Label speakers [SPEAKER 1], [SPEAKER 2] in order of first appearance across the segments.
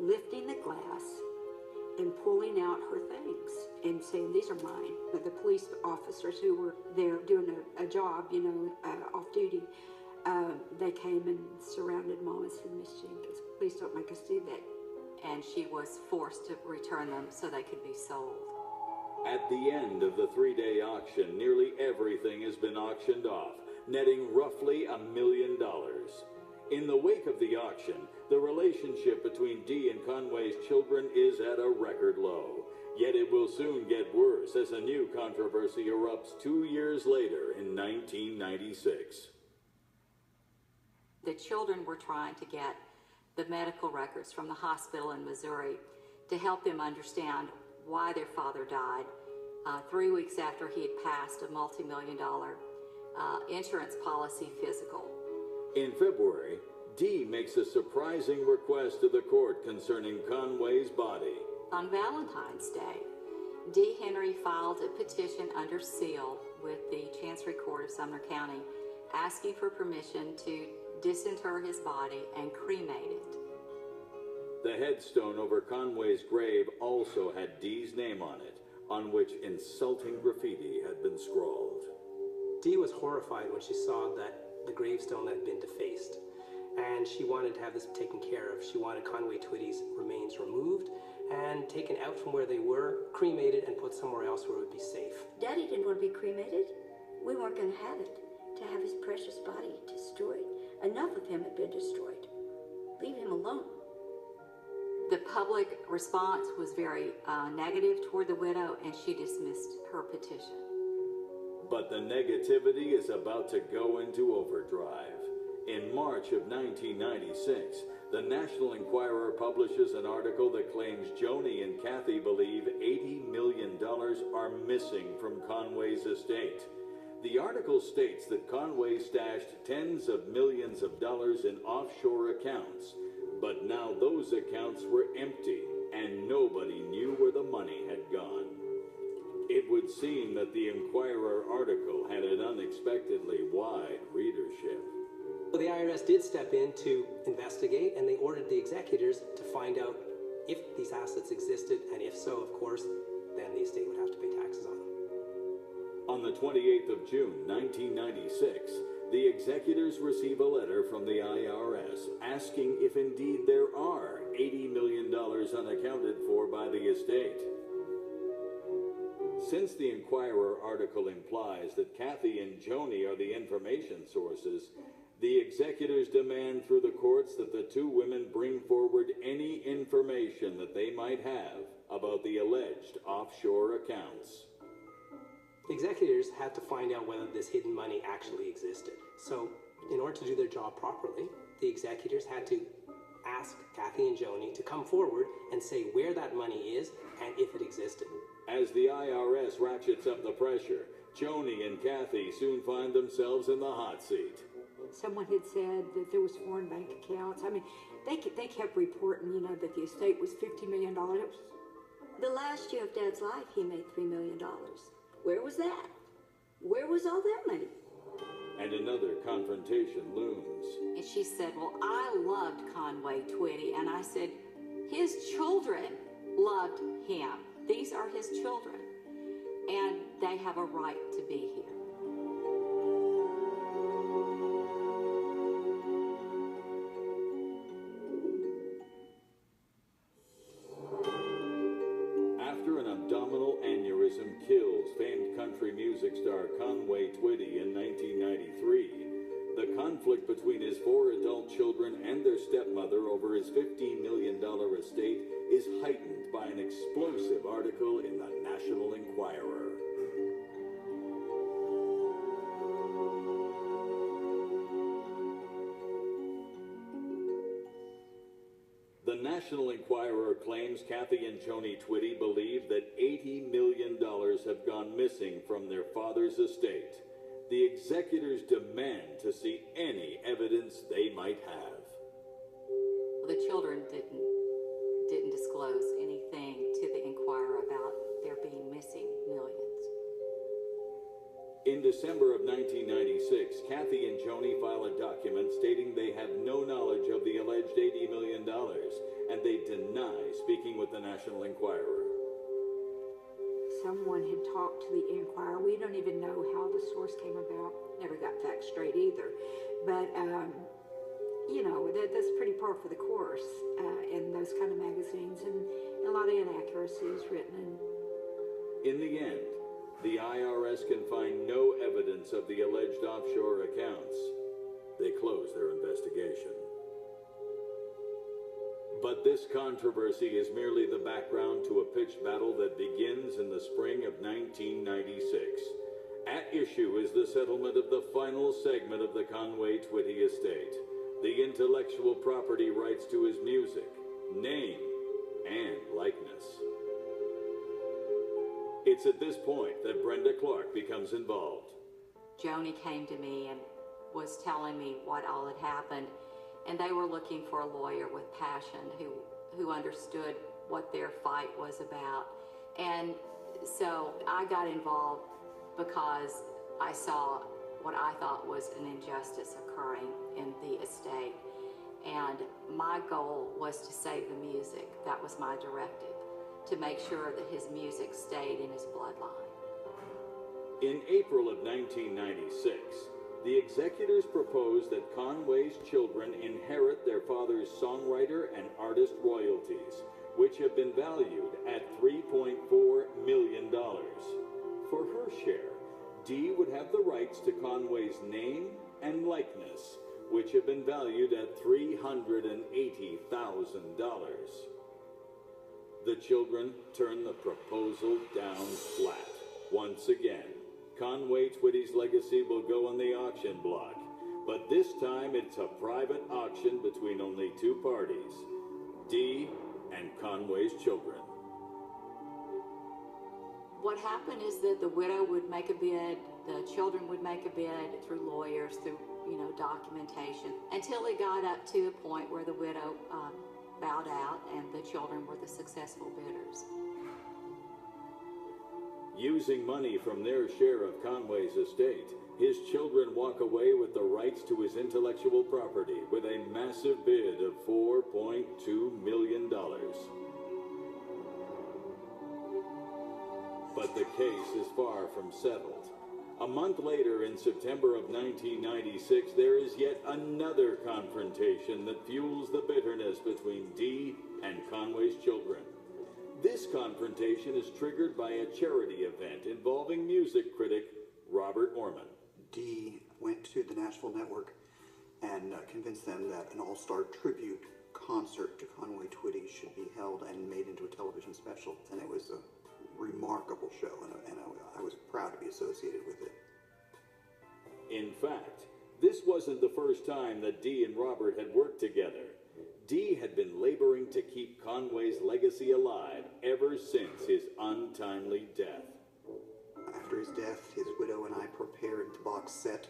[SPEAKER 1] lifting the glass and pulling out her things and saying, "These are mine." But the police officers who were there doing a job, you know, off duty, they came and surrounded Mom and said, "Miss Jenkins, please don't make us do that."
[SPEAKER 2] And she was forced to return them so they could be sold.
[SPEAKER 3] At the end of the 3-day auction, nearly everything has been auctioned off, netting roughly $1 million. In the wake of the auction, the relationship between Dee and Conway's children is at a record low. Yet it will soon get worse as a new controversy erupts 2 years later in 1996.
[SPEAKER 2] The children were trying to get the medical records from the hospital in Missouri to help them understand why their father died 3 weeks after he had passed a multi-million-dollar insurance policy physical.
[SPEAKER 3] In February, Dee makes a surprising request to the court concerning Conway's body.
[SPEAKER 2] On Valentine's Day, Dee Henry filed a petition under seal with the Chancery Court of Sumner County asking for permission to disinter his body and cremate it.
[SPEAKER 3] The headstone over Conway's grave also had Dee's name on it, on which insulting graffiti had been scrawled.
[SPEAKER 4] Dee was horrified when she saw that the gravestone had been defaced, and she wanted to have this taken care of. She wanted Conway Twitty's remains removed and taken out from where they were, cremated, and put somewhere else where it would be safe.
[SPEAKER 1] Daddy didn't want to be cremated. We weren't going to have it, to have his precious body destroyed. Enough of him had been destroyed. Leave him alone.
[SPEAKER 2] The public response was very negative toward the widow, and she dismissed her petition.
[SPEAKER 3] But the negativity is about to go into overdrive. In March of 1996, the National Enquirer publishes an article that claims Joni and Kathy believe $80 million are missing from Conway's estate. The article states that Conway stashed tens of millions of dollars in offshore accounts, but now those accounts were empty and nobody knew where the money had gone. It would seem that the Enquirer article had an unexpectedly wide readership.
[SPEAKER 4] The IRS did step in to investigate, and they ordered the executors to find out if these assets existed, and if so, of course, then the estate would have to pay taxes on them.
[SPEAKER 3] On the 28th of June, 1996, the executors receive a letter from the IRS asking if indeed there are $80 million unaccounted for by the estate. Since the Enquirer article implies that Kathy and Joni are the information sources, the executors demand through the courts that the two women bring forward any information that they might have about the alleged offshore accounts.
[SPEAKER 4] The executors had to find out whether this hidden money actually existed. So, in order to do their job properly, the executors had to ask Kathy and Joni to come forward and say where that money is and if it existed.
[SPEAKER 3] As the IRS ratchets up the pressure, Joni and Kathy soon find themselves in the hot seat.
[SPEAKER 1] Someone had said that there was foreign bank accounts. I mean, they kept reporting, you know, that the estate was $50 million. The last year of Dad's life, he made $3 million. Where was that? Where was all that money?
[SPEAKER 3] And another confrontation looms.
[SPEAKER 2] And she said, "Well, I loved Conway Twitty." And I said, "His children loved him. These are his children. And they have a right to be here."
[SPEAKER 3] After an abdominal aneurysm kills famed country music star Conway Twitty in 1993, the conflict between his 4 adult children and their stepmother over his $15 million estate is heightened by an explosive article in the National Enquirer. The National Enquirer claims Kathy and Joni Twitty believe that $80 million have gone missing from their father's estate. The executors demand to see any evidence they might have.
[SPEAKER 2] The children didn't disclose anything to the Enquirer about there being missing millions.
[SPEAKER 3] In December of 1996, Kathy and Joni file a document stating they have no knowledge of the alleged $80 million and they deny speaking with the National Enquirer.
[SPEAKER 1] Someone had talked to the Enquirer. We don't even know how the source came about. Never got facts straight either. But, you know, that's pretty par for the course in those kind of magazines, and a lot of inaccuracies written.
[SPEAKER 3] In the end, the IRS can find no evidence of the alleged offshore accounts. They close their investigation. But this controversy is merely the background to a pitched battle that begins in the spring of 1996. At issue is the settlement of the final segment of the Conway Twitty estate, the intellectual property rights to his music, name, and likeness. It's at this point that Brenda Clark becomes involved.
[SPEAKER 2] Joni came to me and was telling me what all had happened, and they were looking for a lawyer with passion who understood what their fight was about. And so I got involved because I saw what I thought was an injustice occurring in the estate. And my goal was to save the music. That was my directive, to make sure that his music stayed in his bloodline.
[SPEAKER 3] In April of 1996, the executors proposed that Conway's children inherit their father's songwriter and artist royalties, which have been valued at $3.4 million. For her share, Dee would have the rights to Conway's name and likeness, which have been valued at $380,000. The children turned the proposal down flat. Once again, Conway Twitty's legacy will go on the auction block, but this time it's a private auction between only two parties, Dee and Conway's children.
[SPEAKER 2] What happened is that the widow would make a bid, the children would make a bid through lawyers, through documentation, until it got up to a point where the widow bowed out and the children were the successful bidders.
[SPEAKER 3] Using money from their share of Conway's estate, his children walk away with the rights to his intellectual property with a massive bid of $4.2 million. But the case is far from settled. A month later, in September of 1996, there is yet another confrontation that fuels the bitterness between Dee and Conway's children. This confrontation is triggered by a charity event involving music critic Robert Orman.
[SPEAKER 5] Dee went to the Nashville Network and convinced them that an all-star tribute concert to Conway Twitty should be held and made into a television special. And it was a remarkable show, and I was proud to be associated with it.
[SPEAKER 3] In fact, this wasn't the first time that Dee and Robert had worked together. Dee had been laboring to keep Conway's legacy alive ever since his untimely death.
[SPEAKER 5] After his death, his widow and I prepared the box set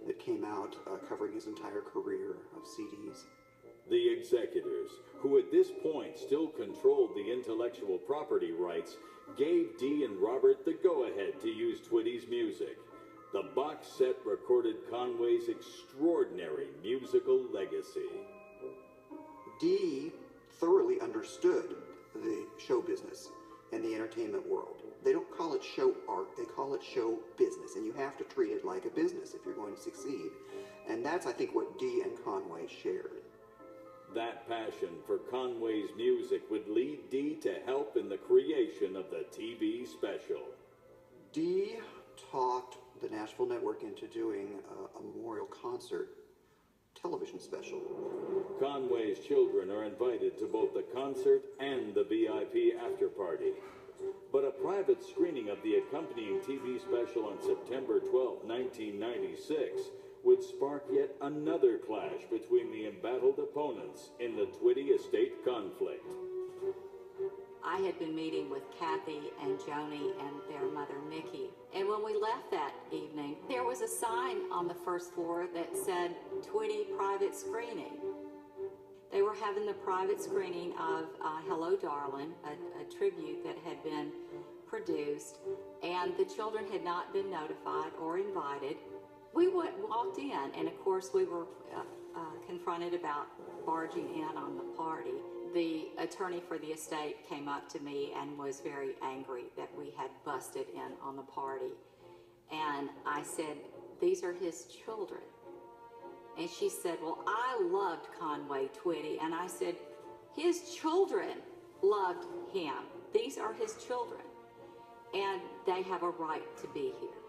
[SPEAKER 5] that came out covering his entire career of CDs.
[SPEAKER 3] The executors, who at this point still controlled the intellectual property rights, gave Dee and Robert the go-ahead to use Twitty's music. The box set recorded Conway's extraordinary musical legacy.
[SPEAKER 5] Dee thoroughly understood the show business and the entertainment world. They don't call it show art, they call it show business, and you have to treat it like a business if you're going to succeed. And that's, I think, what Dee and Conway shared.
[SPEAKER 3] That passion for Conway's music would lead Dee to help in the creation of the TV special.
[SPEAKER 5] Dee talked the Nashville Network into doing a memorial concert television special.
[SPEAKER 3] Conway's children are invited to both the concert and the VIP after party. But a private screening of the accompanying TV special on September 12, 1996 would spark yet another clash between the embattled opponents in the Twitty estate conflict.
[SPEAKER 2] I had been meeting with Kathy and Joni and their mother, Mickey. And when we left that evening, there was a sign on the first floor that said, Twitty Private Screening. They were having the private screening of Hello Darlin', a tribute that had been produced, and the children had not been notified or invited. We walked in, and of course we were confronted about barging in on the party. the attorney for the estate came up to me and was very angry that we had busted in on the party. And I said, these are his children. And she said, well, I loved Conway Twitty. And I said, his children loved him. These are his children. And they have a right to be here.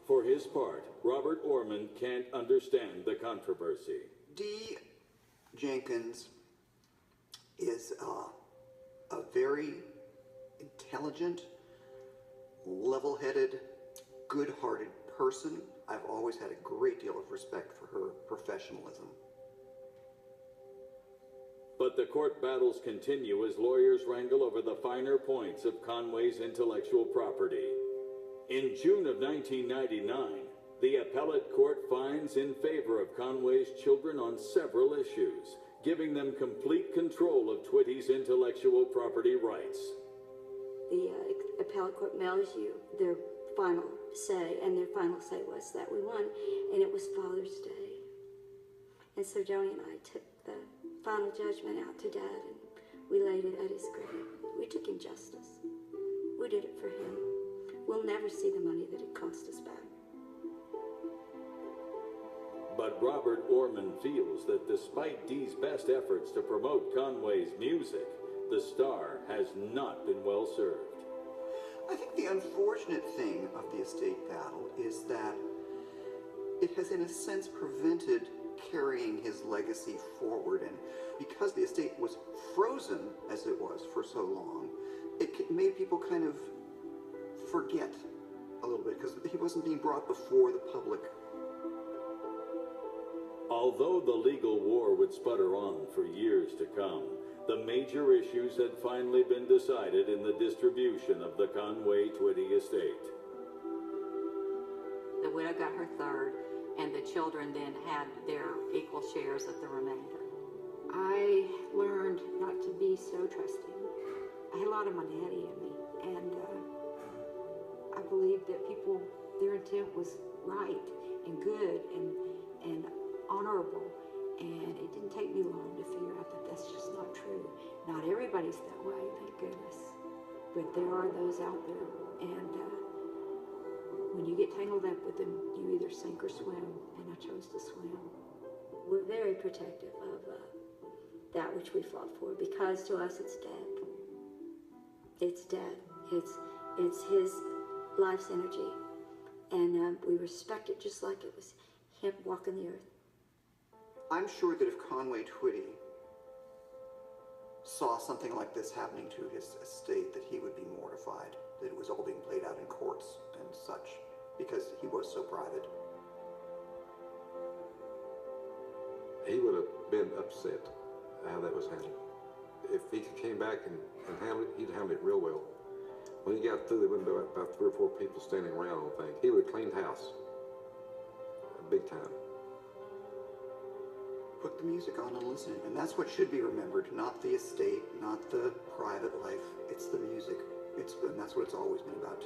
[SPEAKER 3] For his part, Robert Orman can't understand the controversy.
[SPEAKER 5] Dee Jenkins is a very intelligent, level-headed, good-hearted person. I've always had a great deal of respect for her professionalism.
[SPEAKER 3] But the court battles continue as lawyers wrangle over the finer points of Conway's intellectual property. In June of 1999, the appellate court finds in favor of Conway's children on several issues, giving them complete control of Twitty's intellectual property rights.
[SPEAKER 6] The appellate court mails you their final say, and their final say was that we won, and it was Father's Day. And so Joni and I took the final judgment out to Dad, and we laid it at his grave. We took him justice. We did it for him. We'll never see the money that it cost us back.
[SPEAKER 3] But Robert Orman feels that despite Dee's best efforts to promote Conway's music, the star has not been well served.
[SPEAKER 5] I think the unfortunate thing of the estate battle is that it has in a sense prevented carrying his legacy forward, and because the estate was frozen as it was for so long, it made people kind of forget a little bit because he wasn't being brought before the public.
[SPEAKER 3] Although the legal war would sputter on for years to come, the major issues had finally been decided in the distribution of the Conway Twitty estate.
[SPEAKER 2] The widow got her third, and the children then had their equal shares of the remainder.
[SPEAKER 1] I learned not to be so trusting. I had a lot of my daddy in me, and I believed that people, their intent was right and good and honorable, and it didn't take me long to figure out that that's just not true. Not everybody's that way, thank goodness, but there are those out there, and when you get tangled up with them, you either sink or swim, and I chose to swim.
[SPEAKER 6] We're very protective of that which we fought for, because to us it's dead. It's dead. It's his life's energy, and we respect it just like it was him walking the earth.
[SPEAKER 5] I'm sure that if Conway Twitty saw something like this happening to his estate, that he would be mortified that it was all being played out in courts and such, because he was so private.
[SPEAKER 7] He would have been upset how that was handled. If he came back and handled it, he'd handle it real well. When he got through, there wouldn't be about 3 or 4 people standing around on things. He would have cleaned house. Big time.
[SPEAKER 5] Put the music on and listen, and that's what should be remembered, not the estate, not the private life. It's the music. And that's what it's always been about.